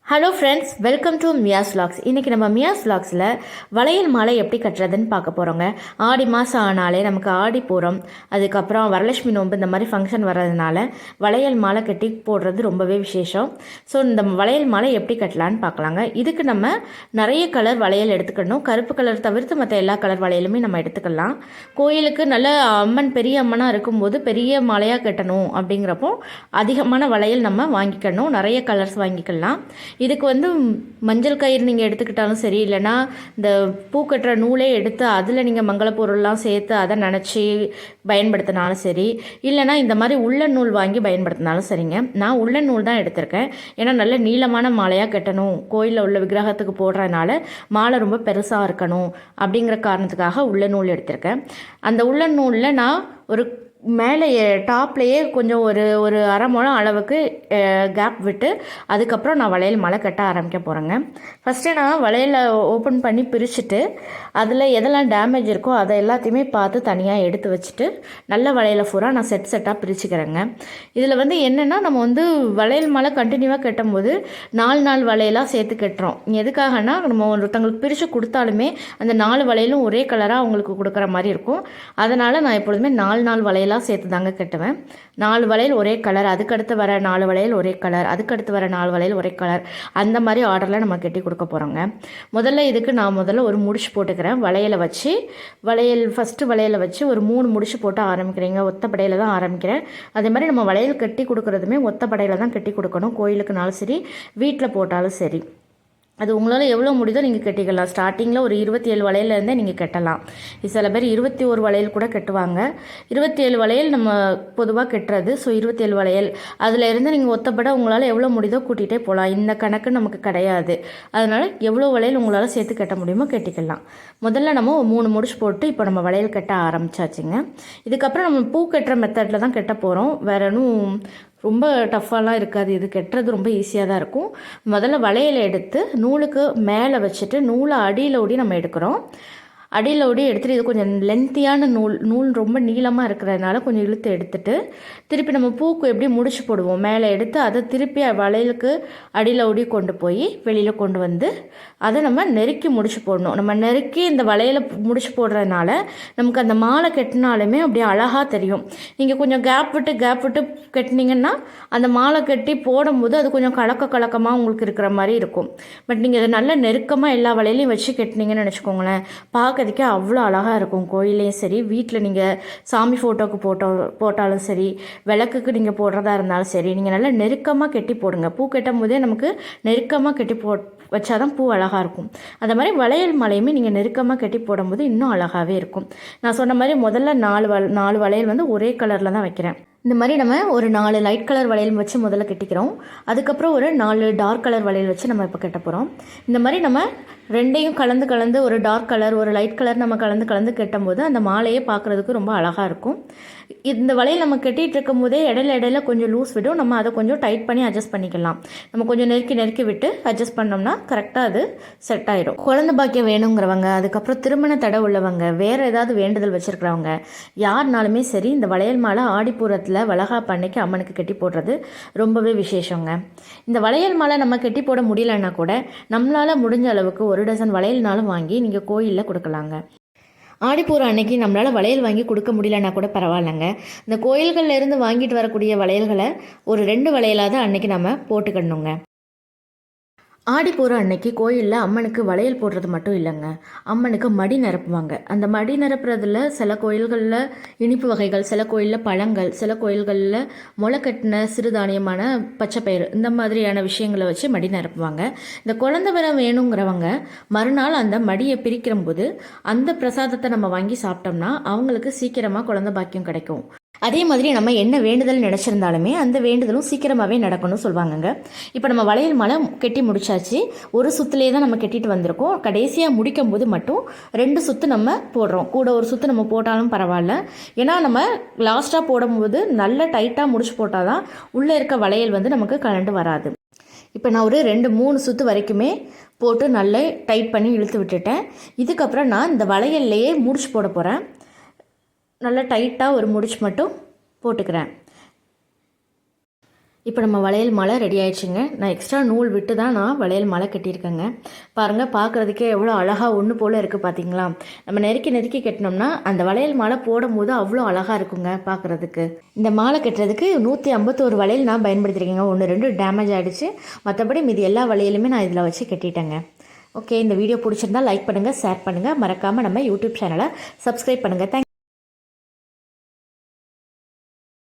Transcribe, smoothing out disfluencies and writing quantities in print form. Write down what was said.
Hello friends, welcome to Mia's vlogs. இன்றைக்கி நம்ம மியாஸ் விலாக்ஸில் வளையல் மாலை எப்படி கட்டுறதுன்னு பார்க்க போகிறோங்க. ஆடி மாதம் ஆனாலே நமக்கு ஆடி பூரம், அதுக்கப்புறம் வரலட்சுமி நோன்பு இந்த மாதிரி ஃபங்க்ஷன் வர்றதுனால வளையல் மாலை கட்டி போடுறது ரொம்பவே விசேஷம். ஸோ இந்த வளையல் மாலை எப்படி கட்டலான்னு பார்க்கலாங்க. இதுக்கு நம்ம நிறைய கலர் வளையல் எடுத்துக்கணும். கருப்பு கலர் தவிர்த்து மற்ற எல்லா கலர் வளையலுமே நம்ம எடுத்துக்கலாம். கோயிலுக்கு நல்ல அம்மன் பெரிய அம்மனாக இருக்கும்போது பெரிய மாலையாக கட்டணும் அப்படிங்கிறப்போ அதிகமான வளையல் நம்ம வாங்கிக்கணும். நிறைய கலர்ஸ் வாங்கிக்கலாம். இதுக்கு மஞ்சள் கயிறு நீங்கள் எடுத்துக்கிட்டாலும் சரி, இல்லைனா இந்த பூ கட்டுற நூலே எடுத்து அதில் நீங்கள் மங்கள பொருள்லாம் சேர்த்து அதை நினச்சி பயன்படுத்தினாலும் சரி, இல்லைனா இந்த மாதிரி உள்ளன் நூல் வாங்கி பயன்படுத்தினாலும் சரிங்க. நான் உள்ளன் நூல் தான் எடுத்திருக்கேன். ஏன்னா நல்ல நீளமான மாலையாக கட்டணும், கோயிலில் உள்ள விக்கிரகத்துக்கு போடுறதுனால மாலை ரொம்ப பெருசாக இருக்கணும் அப்படிங்கிற காரணத்துக்காக உள்ளன் நூல் எடுத்திருக்கேன். அந்த உள்ளன் நூலில் நான் ஒரு மேலே டாப்லேயே கொஞ்சம் ஒரு அரை முழம் அளவுக்கு கேப் விட்டு அதுக்கப்புறம் நான் வளையல் மாலை கட்ட ஆரம்பிக்க போகிறேங்க. ஃபஸ்ட்டு நான் வளையலை ஓப்பன் பண்ணி பிரிச்சுட்டு அதில் எதெல்லாம் டேமேஜ் இருக்கோ அதை எல்லாத்தையுமே பார்த்து தனியாக எடுத்து வச்சுட்டு நல்ல வளையலை பூரா நான் செட்டாக பிரிச்சுக்கிறேங்க. இதில் என்னென்னா நம்ம வளையல் மாலை கண்டினியூவாக கட்டும்போது 4 வளையலாக சேர்த்து கட்டுறோம். எதுக்காகனா நம்ம ஒருத்தங்களுக்கு பிரித்து கொடுத்தாலுமே அந்த 4 வளையலும் ஒரே கலராக அவங்களுக்கு கொடுக்குற மாதிரி இருக்கும். அதனால் நான் எப்பொழுதுமே 4 வளையல் சேர்த்து தாங்க கட்டுவேன். 4 வளையல் ஒரே கலர், அதுக்கடுத்து வர 4 வளையல் ஒரே கலர், அதுக்கடுத்து வர 4 வளையல் ஒரே கலர், அந்த மாதிரி ஆர்டரில் நம்ம கட்டி கொடுக்க போகிறோங்க. இதுக்கு நான் ஒரு முடிச்சு போட்டுக்கிறேன். ஃபஸ்ட்டு வளையலை வச்சு ஒரு 3 முடிச்சு போட்டு ஆரம்பிக்கிறீங்க. ஒத்தப்படையில் தான் ஆரம்பிக்கிறேன். அதே மாதிரி நம்ம வளையல் கட்டி கொடுக்குறதுமே ஒத்தப்படையில் தான் கட்டி கொடுக்கணும். கோயிலுக்குனாலும் சரி, வீட்டில் போட்டாலும் சரி. அது உங்களால் எவ்வளோ முடியுதோ நீங்கள் கட்டிக்கலாம். ஸ்டார்டிங்கில் ஒரு 27 வளையலேருந்தே நீங்கள் கட்டலாம். சில பேர் 21 வளையல் கூட கட்டுவாங்க. 27 வளையல் நம்ம பொதுவாக கட்டுறது. ஸோ 27 வளையல் அதில் இருந்து நீங்கள் ஒத்தப்பட உங்களால் எவ்வளோ முடியுதோ கூட்டிகிட்டே போகலாம். இந்த கணக்கு நமக்கு கிடையாது. அதனால் எவ்வளோ வளையல் உங்களால் சேர்த்து கட்ட முடியுமோ கட்டிக்கலாம். முதல்ல நம்ம 3 முடிச்சு போட்டு இப்போ நம்ம வளையல் கட்ட ஆரம்பிச்சாச்சுங்க. இதுக்கப்புறம் நம்ம பூ கட்டுற மெத்தடில் தான் கட்ட போகிறோம். வேற ஒன்றும் ரொம்ப டஃப்பாலாம் இருக்காது. இது கட்டுறது ரொம்ப ஈஸியாக தான் இருக்கும். முதல்ல வளையலை எடுத்து நூலுக்கு மேலே வச்சுட்டு நூலை அடியில் ஓடி நம்ம எடுக்கிறோம். அடியில் ஓடி எடுத்துகிட்டு இது கொஞ்சம் லென்த்தியான நூல் ரொம்ப நீளமாக இருக்கிறதுனால கொஞ்சம் இழுத்து எடுத்துகிட்டு திருப்பி நம்ம பூக்கு எப்படி முடிச்சு போடுவோம் மேலே எடுத்து அதை திருப்பி வளையலுக்கு அடியில் ஓடி கொண்டு போய் வெளியில் கொண்டு வந்து அதை நம்ம நெருக்கி முடிச்சு போடணும். நம்ம நெருக்கி இந்த வளையலை முடிச்சு போடுறதுனால நமக்கு அந்த மாலை கட்டினாலுமே அப்படியே அழகாக தெரியும். நீங்கள் கொஞ்சம் கேப் விட்டு கட்டினீங்கன்னா அந்த மாலை கட்டி போடும்போது அது கொஞ்சம் கலக்கமாக உங்களுக்கு இருக்கிற மாதிரி இருக்கும். பட் நீங்கள் அதை நல்ல நெருக்கமாக எல்லா வளையலையும் வச்சு கட்டினீங்கன்னு நினச்சிக்கோங்களேன், பார்க்கறதுக்கே அவ்வளோ அழகாக இருக்கும். கோயிலையும் சரி, வீட்டில் நீங்கள் சாமி ஃபோட்டோவுக்கு போட்டாலும் சரி, விளக்குக்கு நீங்கள் போடுறதா இருந்தாலும் சரி, நீங்கள் நல்லா நெருக்கமாக கட்டி போடுங்க. பூ கட்டும் போதே நமக்கு நெருக்கமாக கட்டி வச்சாதான் பூ அழகாக இருக்கும். அந்த மாதிரி வளையல் மாலையுமே நீங்கள் நெருக்கமாக கட்டி போடும்போது இன்னும் அழகாகவே இருக்கும். நான் சொன்ன மாதிரி முதல்ல 4 வளையல் ஒரே கலரில் தான் வைக்கிறேன். இந்த மாதிரி நம்ம ஒரு 4 லைட் கலர் வளையல் வச்சு முதல்ல கட்டிக்கிறோம். அதுக்கப்புறம் ஒரு 4 டார்க் கலர் வளையல் வச்சு நம்ம இப்போ கட்ட போகிறோம். இந்த மாதிரி நம்ம ரெண்டையும் கலந்து ஒரு டார்க் கலர் ஒரு லைட் கலர் நம்ம கலந்து கட்டும் போது அந்த மாலையே பார்க்குறதுக்கு ரொம்ப அழகாக இருக்கும். இந்த வளையல் நம்ம கட்டிகிட்டு இருக்கும் போதே இடையில கொஞ்சம் லூஸ் விடும். நம்ம அதை கொஞ்சம் டைட் பண்ணி அட்ஜஸ்ட் பண்ணிக்கலாம். நம்ம கொஞ்சம் நெருக்கி விட்டு அட்ஜஸ்ட் பண்ணோம்னா கரெக்டாக அது செட் ஆகிடும். குழந்தை பாக்கியம் வேணுங்கிறவங்க, அதுக்கப்புறம் திருமண தடை உள்ளவங்க, வேறு ஏதாவது வேண்டுதல் வச்சுருக்கிறவங்க யாருனாலுமே சரி இந்த வளையல் மாலை ஆடிப்பூரத்தில் வளகாப்பு அன்னைக்கு அம்மனுக்கு கட்டி போடுறது ரொம்பவே விசேஷங்க. இந்த வளையல் மாலை நம்ம கட்டி போட முடியலன்னா கூட நம்மளால் முடிஞ்ச அளவுக்கு 1 டசன் வளையல்னாலும் வாங்கி நீங்கள் கோயிலில் கொடுக்கலாங்க. ஆடிப்பூரம் அன்னைக்கு நம்மளால் வளையல் வாங்கி கொடுக்க முடியலன்னா கூட பரவாயில்லைங்க. இந்த கோயில்களில் இருந்து வாங்கிட்டு வரக்கூடிய வளையல்களை ஒரு 2 வளையலாவது அன்னைக்கு நம்ம போட்டுக்கணுங்க. ஆடிப்பூரம் அன்னைக்கு கோயிலில் அம்மனுக்கு வளையல் போடுறது மட்டும் இல்லைங்க, அம்மனுக்கு மடி நிரப்புவாங்க. அந்த மடி நிரப்புறதுல சில கோயில்களில் இனிப்பு வகைகள், சில கோயிலில் பழங்கள், சில கோயில்களில் முளைக்கட்டின சிறுதானியமான பச்சைப்பயிறு, இந்த மாதிரியான விஷயங்களை வச்சு மடி நிரப்புவாங்க. இந்த குழந்தை வரம் வேணுங்கிறவங்க மறுநாள் அந்த மடியை பிரிக்கிற போது அந்த பிரசாதத்தை நம்ம வாங்கி சாப்பிட்டோம்னா அவங்களுக்கு சீக்கிரமாக குழந்தை பாக்கியம் கிடைக்கும். அதே மாதிரி நம்ம என்ன வேண்டுதல் நினச்சிருந்தாலுமே அந்த வேண்டுதலும் சீக்கிரமாகவே நடக்கணும்னு சொல்லுவாங்கங்க. இப்போ நம்ம வளையல் மாலை கட்டி முடிச்சாச்சு. ஒரு சுற்றுலே தான் நம்ம கட்டிட்டு வந்திருக்கோம். கடைசியாக முடிக்கும் போது மட்டும் 2 சுற்று நம்ம போடுறோம். கூட ஒரு சுற்று நம்ம போட்டாலும் பரவாயில்ல. ஏன்னா நம்ம லாஸ்ட்டாக போடும்போது நல்ல டைட்டாக முடிச்சு போட்டால் தான் உள்ளே இருக்க வளையல் நமக்கு கலண்டு வராது. இப்போ நான் ஒரு 2-3 சுற்று வரைக்குமே போட்டு நல்லா டைட் பண்ணி இழுத்து விட்டுட்டேன். இதுக்கப்புறம் நான் இந்த வளையல்லையே முடிச்சு போட போகிறேன். நல்லா டைட்டாக ஒரு முடிச்சு மட்டும் போட்டுக்கிறேன். இப்போ நம்ம வளையல் மாலை ரெடி ஆயிடுச்சுங்க. நான் எக்ஸ்ட்ரா நூல் விட்டு தான் நான் வளையல் மாலை கட்டியிருக்கேங்க. பாருங்கள், பார்க்குறதுக்கே எவ்வளோ அழகாக ஒன்று போல் இருக்குது பார்த்தீங்களா? நம்ம நெருக்கி நெருக்கி கட்டினோம்னா அந்த வளையல் மாலை போடும்போது அவ்வளோ அழகாக இருக்குங்க பார்க்குறதுக்கு. இந்த மாலை கட்டுறதுக்கு 151 வளையல் நான் பயன்படுத்தியிருக்கேங்க. 1-2 டேமேஜ் ஆகிடுச்சு. மற்றபடி மீதி எல்லா வளையலுமே நான் இதில் வச்சு கட்டிட்டேங்க. ஓகே, இந்த வீடியோ பிடிச்சிருந்தால் லைக் பண்ணுங்கள், ஷேர் பண்ணுங்கள். மறக்காமல் நம்ம யூடியூப் சேனலை சப்ஸ்கிரைப் பண்ணுங்கள். தேங்க்யூ.